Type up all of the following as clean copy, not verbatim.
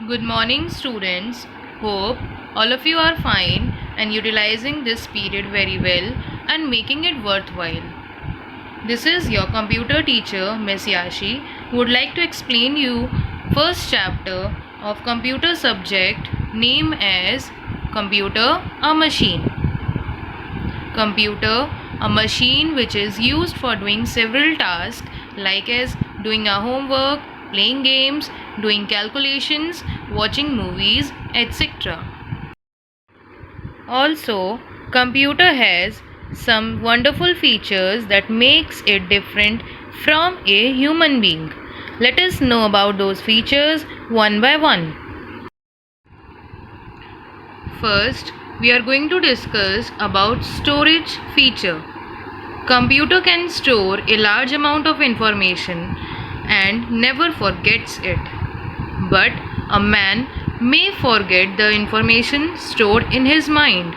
Good morning, students. Hope all of you are fine and utilizing this period very well and making it worthwhile. This is your computer teacher, Miss Yashi, who would like to explain you first chapter of computer subject name as Computer, a machine. Computer, a machine which is used for doing several tasks like as doing a homework, playing games, doing calculations, watching movies, etc. Also, computer has some wonderful features that makes it different from a human being. Let us know about those features one by one. First, we are going to discuss about storage feature. Computer can store a large amount of information and never forgets it. But a man may forget the information stored in his mind.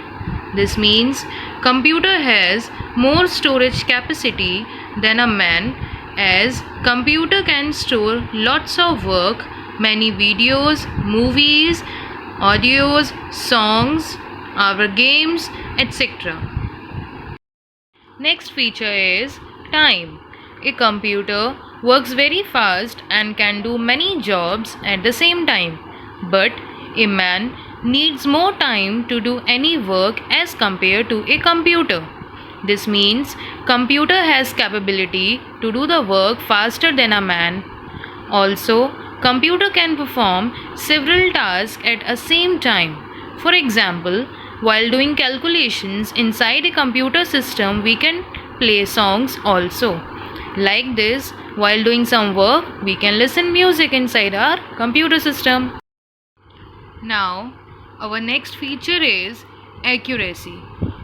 This means computer has more storage capacity than a man, as computer can store lots of work, many videos, movies, audios, songs, our games, etc. Next feature is time. A computer works very fast and can do many jobs at the same time, but a man needs more time to do any work as compared to a computer. This means computer has capability to do the work faster than a man. Also, computer can perform several tasks at a same time. For example, while doing calculations inside a computer system, we can play songs also. Like this, while doing some work, we can listen music inside our computer system. Now, our next feature is accuracy.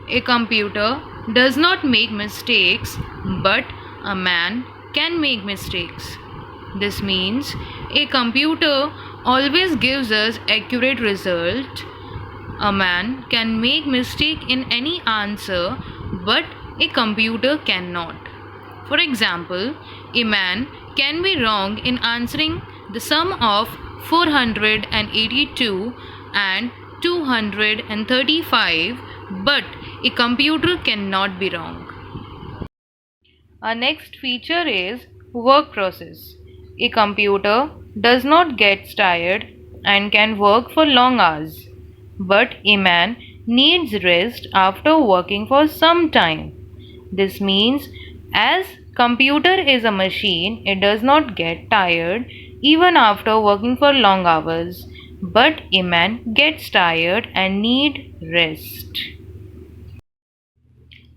A computer does not make mistakes, but a man can make mistakes. This means a computer always gives us accurate result. A man can make mistake in any answer, but a computer cannot. For example, a man can be wrong in answering the sum of 482 and 235, but a computer cannot be wrong. Our next feature is work process. A computer does not get tired and can work for long hours, but a man needs rest after working for some time. This means as computer is a machine, it does not get tired even after working for long hours, but a man gets tired and need rest.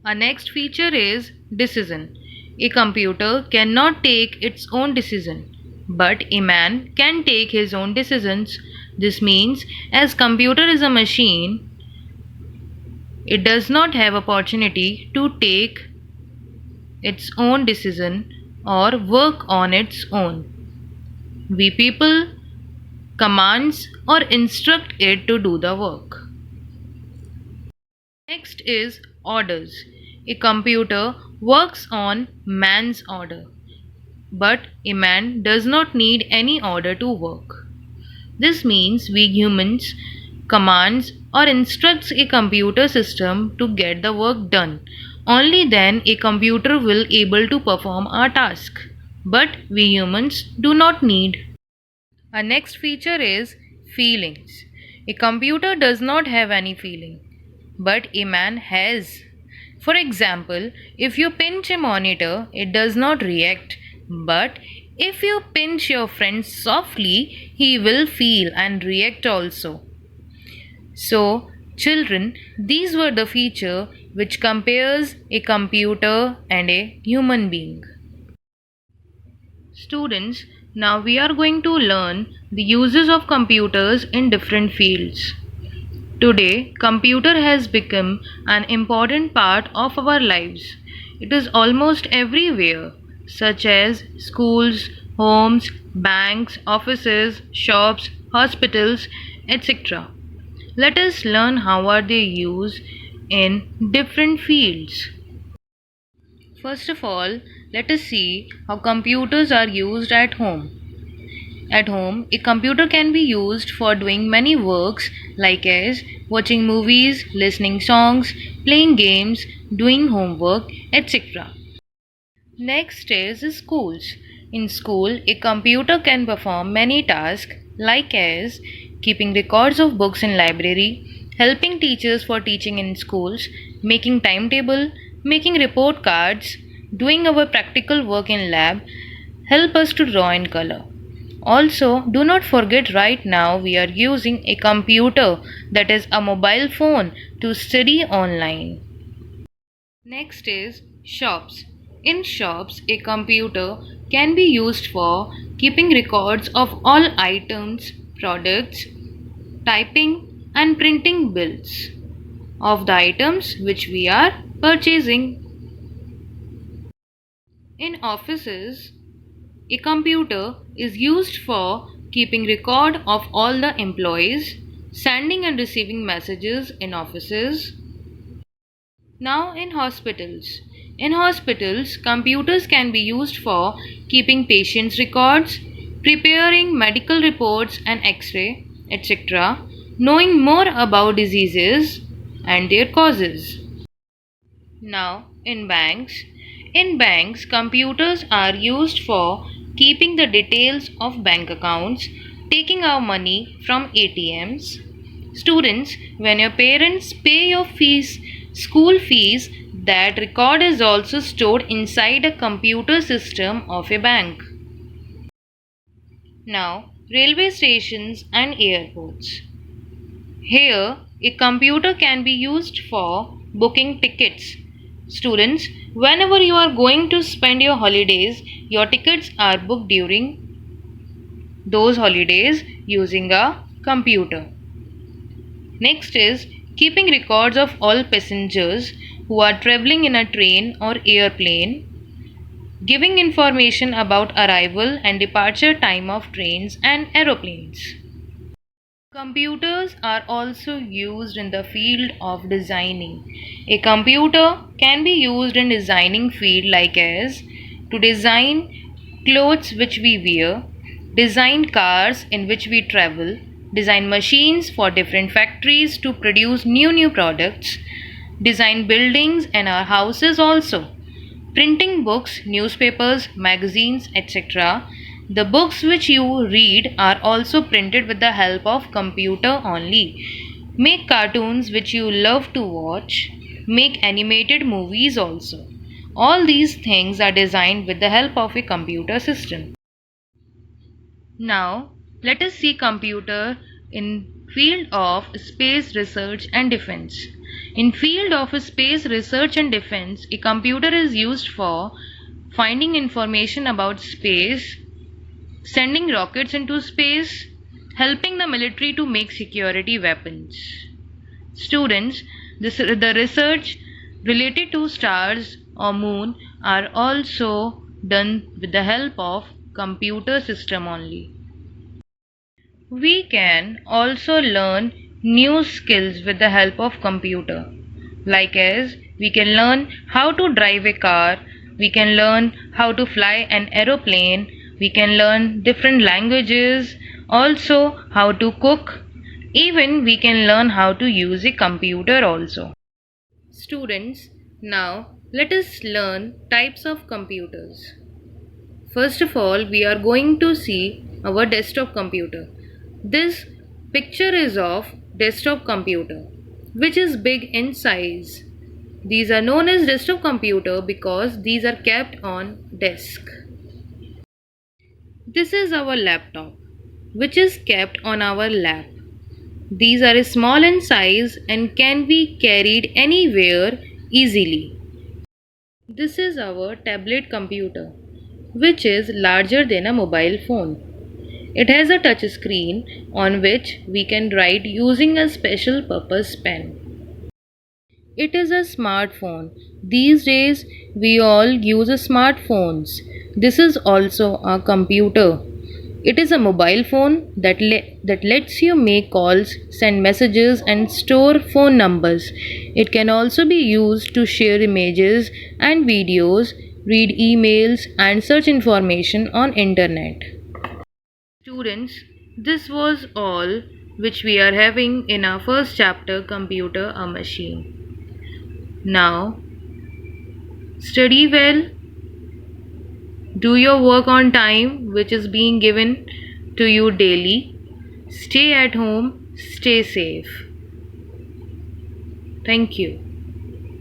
Our next feature is decision. A computer cannot take its own decision, but a man can take his own decisions. This means as computer is a machine, it does not have opportunity to take its own decision or work on its own. We people commands or instruct it to do the work. Next is orders. A computer works on man's order, but a man does not need any order to work. This means we humans commands or instructs a computer system to get the work done. Only then a computer will able to perform our task. But we humans do not need. Our next feature is feelings. A computer does not have any feeling, but a man has. For example, if you pinch a monitor, it does not react, but if you pinch your friend softly, he will feel and react also. So, children, these were the feature which compares a computer and a human being. Students, now we are going to learn the uses of computers in different fields. Today, computer has become an important part of our lives. It is almost everywhere, such as schools, homes, banks, offices, shops, hospitals, etc. Let us learn how are they used in different fields. First of all, let us see how computers are used at home. At home, a computer can be used for doing many works like as watching movies, listening songs, playing games, doing homework, etc. Next is schools. In school, a computer can perform many tasks like as keeping records of books in library, helping teachers for teaching in schools, making timetable, making report cards, doing our practical work in lab, help us to draw in color. Also, do not forget right now we are using a computer, that is a mobile phone, to study online. Next is shops. In shops, a computer can be used for keeping records of all items, products, typing and printing bills of the items which we are purchasing. In offices, a computer is used for keeping record of all the employees, sending and receiving messages in offices. Now in hospitals. In hospitals, computers can be used for keeping patients' records, preparing medical reports and X-ray, etc., knowing more about diseases and their causes. Now in banks. In banks, computers are used for keeping the details of bank accounts, taking our money from ATMs. Students, when your parents pay your fees, school fees, that record is also stored inside a computer system of a bank. Now, railway stations and airports. Here, a computer can be used for booking tickets. Students, whenever you are going to spend your holidays, your tickets are booked during those holidays using a computer. Next is keeping records of all passengers who are traveling in a train or airplane, giving information about arrival and departure time of trains and aeroplanes. Computers are also used in the field of designing. A computer can be used in designing field like as to design clothes which we wear, design cars in which we travel, design machines for different factories to produce new products, design buildings and our houses also, printing books, newspapers, magazines, etc. The books which you read are also printed with the help of computer only. Make cartoons which you love to watch. Make animated movies also. All these things are designed with the help of a computer system. Now, let us see computer in field of space research and defense. In field of space research and defense, a computer is used for finding information about space, sending rockets into space, helping the military to make security weapons. Students, the research related to stars or moon are also done with the help of computer system only. We can also learn new skills with the help of computer, like as we can learn how to drive a car, we can learn how to fly an aeroplane, we can learn different languages, also how to cook, even we can learn how to use a computer also. Students, now let us learn types of computers. First of all, we are going to see our desktop computer. This picture is of desktop computer, which is big in size. These are known as desktop computer because these are kept on desk. This is our laptop, which is kept on our lap. These are small in size and can be carried anywhere easily. This is our tablet computer, which is larger than a mobile phone. It has a touch screen on which we can write using a special purpose pen. It is a smartphone. These days we all use smartphones. This is also a computer. It is a mobile phone that lets you make calls, send messages and store phone numbers. It can also be used to share images and videos, read emails and search information on internet. Students, this was all which we are having in our first chapter, Computer a Machine. Now, study well, do your work on time, which is being given to you daily. Stay at home, stay safe. Thank you.